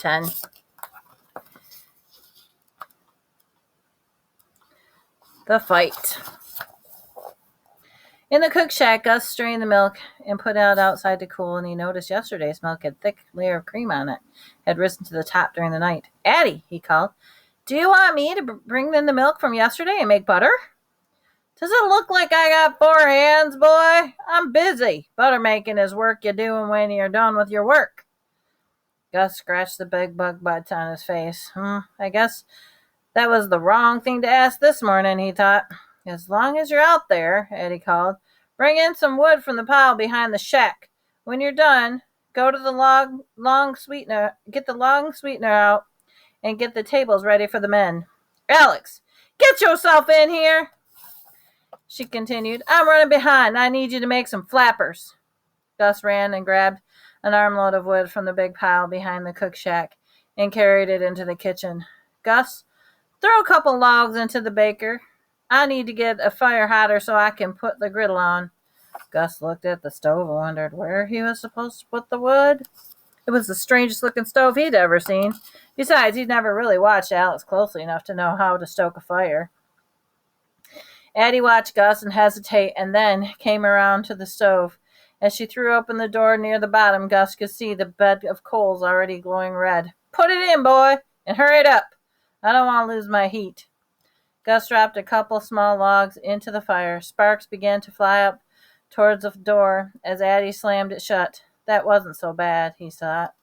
10. The fight. In the cook shack, Gus strained the milk and put it outside to cool, and he noticed yesterday's milk had a thick layer of cream on it, had risen to the top during the night. "Addie," he called, "do you want me to bring in the milk from yesterday and make butter?" "Does it look like I got 4 hands, boy? I'm busy. Butter making is work you're doing when you're done with your work." Gus scratched the big bug bites on his face. I guess that was the wrong thing to ask this morning, he thought. "As long as you're out there," Eddie called, "bring in some wood from the pile behind the shack. When you're done, go to the long sweetener, get the long sweetener out, and get the tables ready for the men. Alex, get yourself in here," she continued. "I'm running behind. I need you to make some flappers." Gus ran and grabbed an armload of wood from the big pile behind the cook shack and carried it into the kitchen. "Gus, throw a couple logs into the baker. I need to get a fire hotter so I can put the griddle on." Gus looked at the stove and wondered where he was supposed to put the wood. It was the strangest looking stove he'd ever seen. Besides, he'd never really watched Alex closely enough to know how to stoke a fire. Addie watched Gus and hesitate, and then came around to the stove. As she threw open the door near the bottom, Gus could see the bed of coals already glowing red. "Put it in, boy, and hurry it up. I don't want to lose my heat." Gus dropped a couple small logs into the fire. Sparks began to fly up towards the door as Addie slammed it shut. That wasn't so bad, he thought.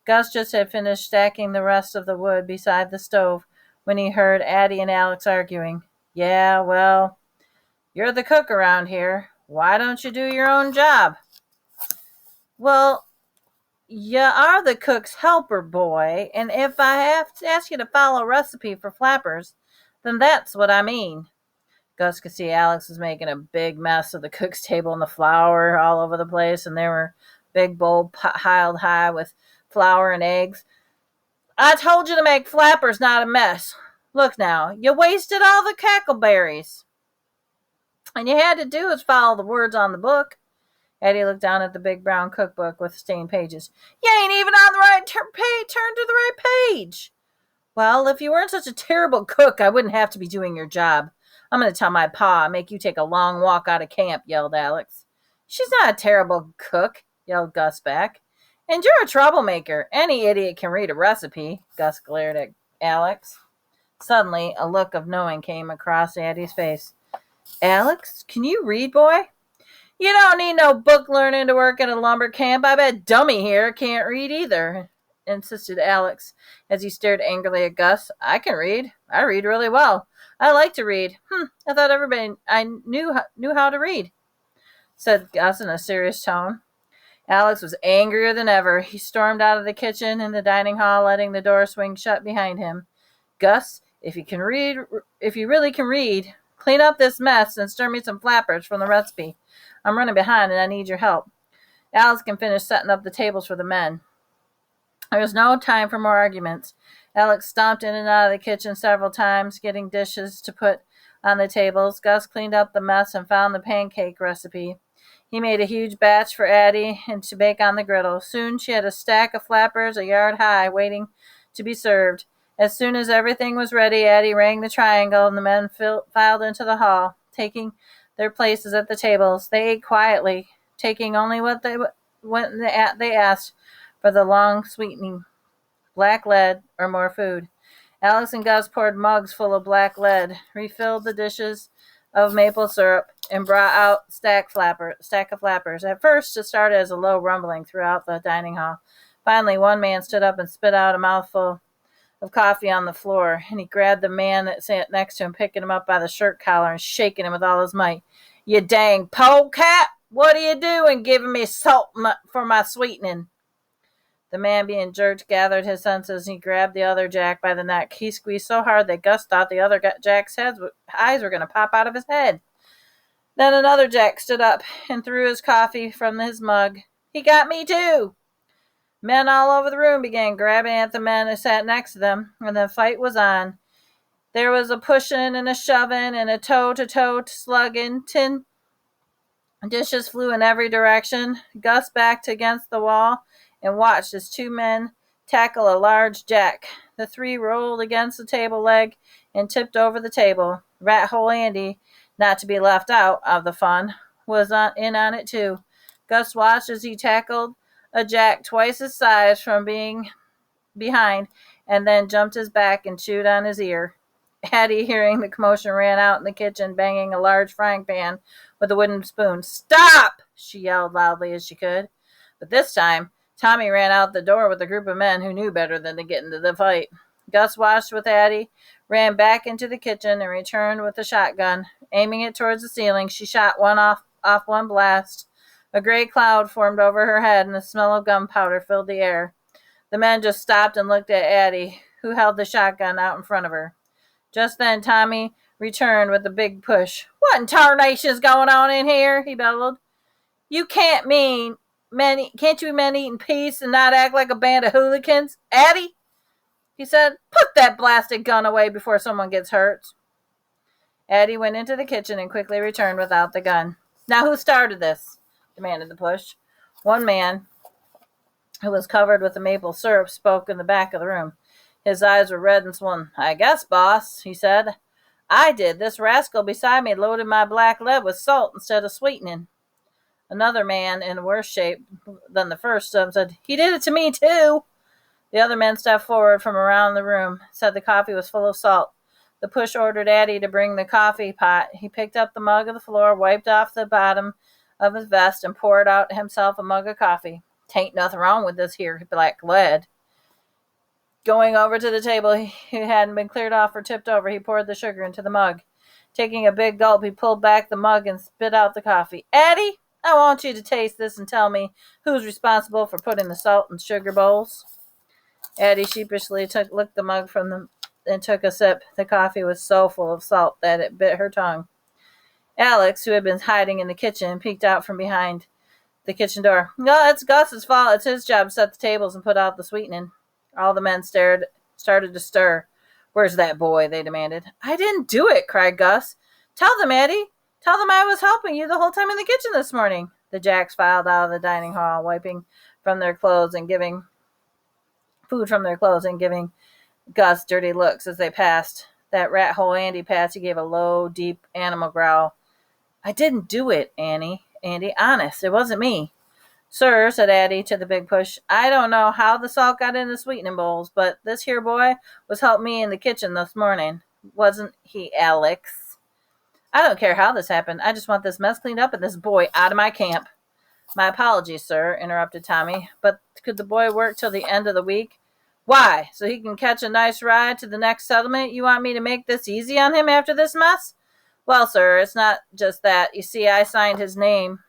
Gus just had finished stacking the rest of the wood beside the stove when he heard Addie and Alex arguing. "Yeah, well, you're the cook around here. Why don't you do your own job?" "Well, you are the cook's helper, boy, and if I have to ask you to follow a recipe for flappers, then that's what I mean." Gus could see Alex was making a big mess of the cook's table and the flour all over the place, and there were big bowl piled high with flour and eggs. "I told you to make flappers, not a mess. Look now, you wasted all the cackleberries. And you had to do is follow the words on the book." Eddie looked down at the big brown cookbook with stained pages. "You ain't even on the right turn to the right page." "Well, if you weren't such a terrible cook, I wouldn't have to be doing your job. I'm going to tell my pa and make you take a long walk out of camp," yelled Alex. "She's not a terrible cook," yelled Gus back. "And you're a troublemaker. Any idiot can read a recipe." Gus glared at Alex. Suddenly, a look of knowing came across Addie's face. "Alex, can you read, boy?" "You don't need no book learning to work at a lumber camp. I bet Dummy here can't read either," insisted Alex as he stared angrily at Gus. "I can read. I read really well. I like to read." I thought everybody I knew how to read," said Gus in a serious tone. Alex was angrier than ever. He stormed out of the kitchen and the dining hall, letting the door swing shut behind him. "Gus, if you really can read, clean up this mess and stir me some flappers from the recipe. I'm running behind and I need your help. Alex can finish setting up the tables for the men." There was no time for more arguments. Alex stomped in and out of the kitchen several times, getting dishes to put on the tables. Gus cleaned up the mess and found the pancake recipe. He made a huge batch for Addie and to bake on the griddle. Soon she had a stack of flappers a yard high waiting to be served. As soon as everything was ready, Addie rang the triangle and the men filed into the hall, taking their places at the tables. They ate quietly, taking only what they asked for the long sweetening, black lead, or more food. Alex and Gus poured mugs full of black lead, refilled the dishes of maple syrup, and brought out stack of flappers. At first, it started as a low rumbling throughout the dining hall. Finally, one man stood up and spit out a mouthful of coffee on the floor, and he grabbed the man that sat next to him, picking him up by the shirt collar and shaking him with all his might. "You dang polecat! What are you doing giving me salt for my sweetening?" The man being jerked gathered his senses, and he grabbed the other Jack by the neck. He squeezed so hard that Gus thought the other Jack's eyes were going to pop out of his head. Then another Jack stood up and threw his coffee from his mug. "He got me too." Men all over the room began grabbing at the men who sat next to them, and the fight was on. There was a pushing and a shoving and a toe-to-toe slugging. Tin dishes flew in every direction. Gus backed against the wall and watched as two men tackle a large jack. The three rolled against the table leg and tipped over the table. Rat Hole Andy, not to be left out of the fun, was in on it too. Gus watched as he tackled a jack twice his size from being behind, and then jumped his back and chewed on his ear. Hattie, hearing the commotion, ran out in the kitchen, banging a large frying pan with a wooden spoon. "Stop!" she yelled loudly as she could. But this time, Tommy ran out the door with a group of men who knew better than to get into the fight. Gus watched with Hattie, ran back into the kitchen, and returned with a shotgun. Aiming it towards the ceiling, she shot one off one blast. A gray cloud formed over her head, and the smell of gunpowder filled the air. The men just stopped and looked at Addie, who held the shotgun out in front of her. Just then, Tommy returned with a big push. "What in tarnation's going on in here?" he bellowed. Can't you men eat in peace and not act like a band of hooligans? Addie," he said, "put that blasted gun away before someone gets hurt." Addie went into the kitchen and quickly returned without the gun. "Now who started this?" demanded the push. One man, who was covered with the maple syrup, spoke in the back of the room. His eyes were red and swollen. "I guess, boss," he said. "I did. This rascal beside me loaded my black lead with salt instead of sweetening." Another man, in worse shape than the first, said, "He did it to me, too." The other men stepped forward from around the room, said the coffee was full of salt. The push ordered Addie to bring the coffee pot. He picked up the mug of the floor, wiped off the bottom of his vest, and poured out himself a mug of coffee. "'Tain't nothing wrong with this here black lead." Going over to the table he hadn't been cleared off or tipped over, he poured the sugar into the mug. Taking a big gulp, he pulled back the mug and spit out the coffee. "Addie, I want you to taste this and tell me who's responsible for putting the salt in sugar bowls." Addie sheepishly licked the mug and took a sip. The coffee was so full of salt that it bit her tongue. Alex, who had been hiding in the kitchen, peeked out from behind the kitchen door. "No, it's Gus's fault. It's his job to set the tables and put out the sweetening." All the men started to stir. "Where's that boy?" they demanded. "I didn't do it," cried Gus. "Tell them, Eddie. Tell them I was helping you the whole time in the kitchen this morning." The Jacks filed out of the dining hall, wiping from their clothes and giving Gus dirty looks as they passed. That rat hole Andy Patsy gave a low, deep animal growl. "I didn't do it, Andy. Honest, it wasn't me." "Sir," said Addie to the big push, "I don't know how the salt got in the sweetening bowls, but this here boy was helping me in the kitchen this morning. Wasn't he, Alex?" "I don't care how this happened. I just want this mess cleaned up and this boy out of my camp." "My apologies, sir," interrupted Tommy, "but could the boy work till the end of the week?" "Why, so he can catch a nice ride to the next settlement? You want me to make this easy on him after this mess?" "Well, sir, it's not just that. You see, I signed his name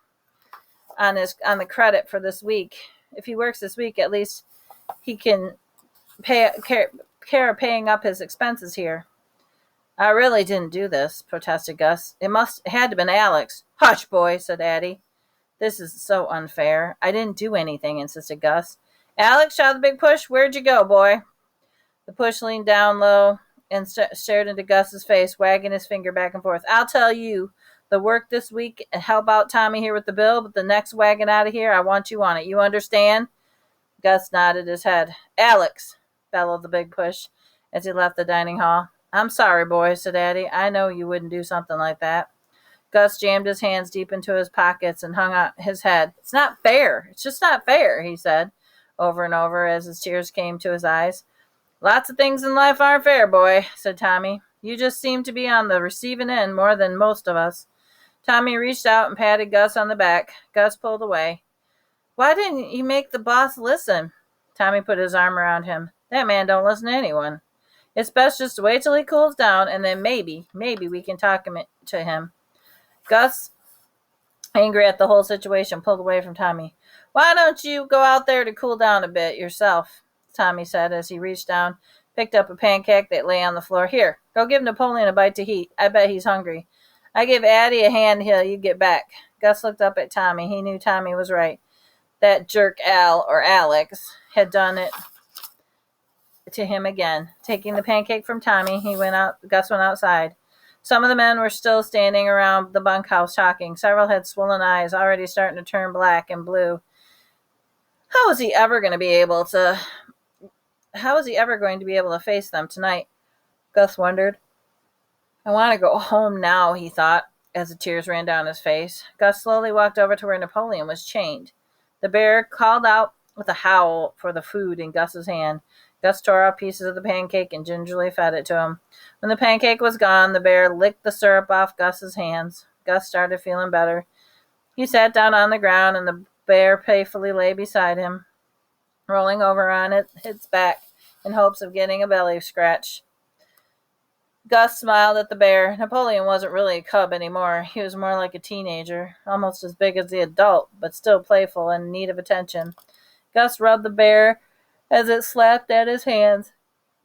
on the credit for this week. If he works this week, at least he can care of paying up his expenses here." "I really didn't do this," protested Gus. It had to have been Alex." "Hush, boy," said Addie. "This is so unfair." "I didn't do anything," insisted Gus. "Alex," shouted the big push, "where'd you go, boy?" The push leaned down low and stared into Gus's face, wagging his finger back and forth. "I'll tell you the work this week and help out Tommy here with the bill, but the next wagon out of here, I want you on it. You understand?" Gus nodded his head. "Alex," bellowed the big push as he left the dining hall. "I'm sorry, boy," said Addie. "I know you wouldn't do something like that." Gus jammed his hands deep into his pockets and hung out his head. "It's not fair. It's just not fair," he said over and over as his tears came to his eyes. "Lots of things in life aren't fair, boy," said Tommy. "You just seem to be on the receiving end more than most of us." Tommy reached out and patted Gus on the back. Gus pulled away. "Why didn't you make the boss listen?" Tommy put his arm around him. "That man don't listen to anyone. It's best just to wait till he cools down, and then maybe we can talk him to him." Gus, angry at the whole situation, pulled away from Tommy. "Why don't you go out there to cool down a bit yourself?" Tommy said as he reached down, picked up a pancake that lay on the floor. "Here, go give Napoleon a bite to eat. I bet he's hungry. I give Addie a hand till you get back." Gus looked up at Tommy. He knew Tommy was right. That jerk Al, or Alex, had done it to him again. Taking the pancake from Tommy, Gus went outside. Some of the men were still standing around the bunkhouse talking. Several had swollen eyes, already starting to turn black and blue. How was he ever going to be able to how is he ever going to be able to face them tonight? Gus wondered. I want to go home now, he thought, as the tears ran down his face. Gus slowly walked over to where Napoleon was chained. The bear called out with a howl for the food in Gus's hand. Gus tore off pieces of the pancake and gingerly fed it to him. When the pancake was gone, the bear licked the syrup off Gus's hands. Gus started feeling better. He sat down on the ground, and the bear playfully lay beside him, rolling over on its back in hopes of getting a belly scratch. Gus smiled at the bear. Napoleon wasn't really a cub anymore. He was more like a teenager, almost as big as the adult, but still playful and in need of attention. Gus rubbed the bear as it slapped at his hands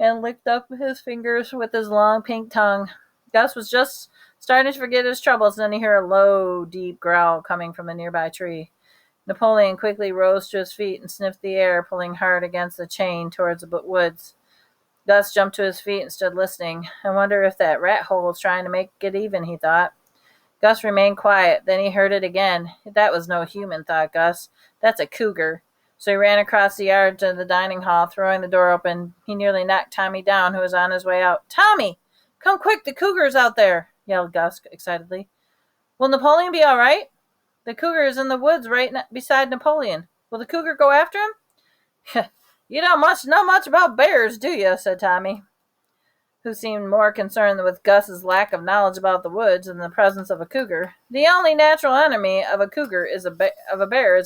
and licked up his fingers with his long pink tongue. Gus was just starting to forget his troubles, then he heard a low, deep growl coming from a nearby tree. Napoleon quickly rose to his feet and sniffed the air, pulling hard against the chain towards the woods. Gus jumped to his feet and stood listening. I wonder if that rat hole is trying to make it even, he thought. Gus remained quiet. Then he heard it again. That was no human, thought Gus. That's a cougar. So he ran across the yard to the dining hall, throwing the door open. He nearly knocked Tommy down, who was on his way out. Tommy! Come quick, the cougar's out there, yelled Gus excitedly. Will Napoleon be all right? The cougar is in the woods right beside Napoleon. Will the cougar go after him? You don't know much about bears, do you? Said Tommy, who seemed more concerned with Gus's lack of knowledge about the woods and the presence of a cougar. The only natural enemy of a cougar is the bear.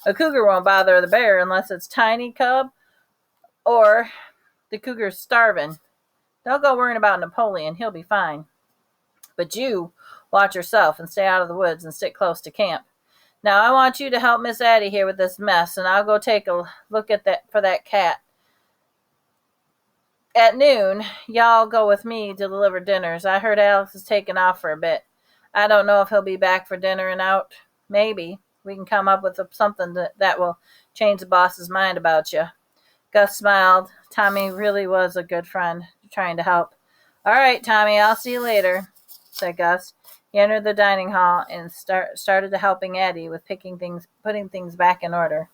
A cougar won't bother the bear unless it's tiny cub or the cougar's starving. Don't go worrying about Napoleon. He'll be fine. But you watch yourself and stay out of the woods and stick close to camp. Now I want you to help Miss Addie here with this mess, and I'll go take a look at that cat. At noon, y'all go with me to deliver dinners. I heard Alex is taking off for a bit. I don't know if he'll be back for dinner and out. Maybe. We can come up with something that will change the boss's mind about you. Gus smiled. Tommy really was a good friend, trying to help. All right, Tommy, I'll see you later, said Gus. He entered the dining hall and started helping Addie with putting things back in order.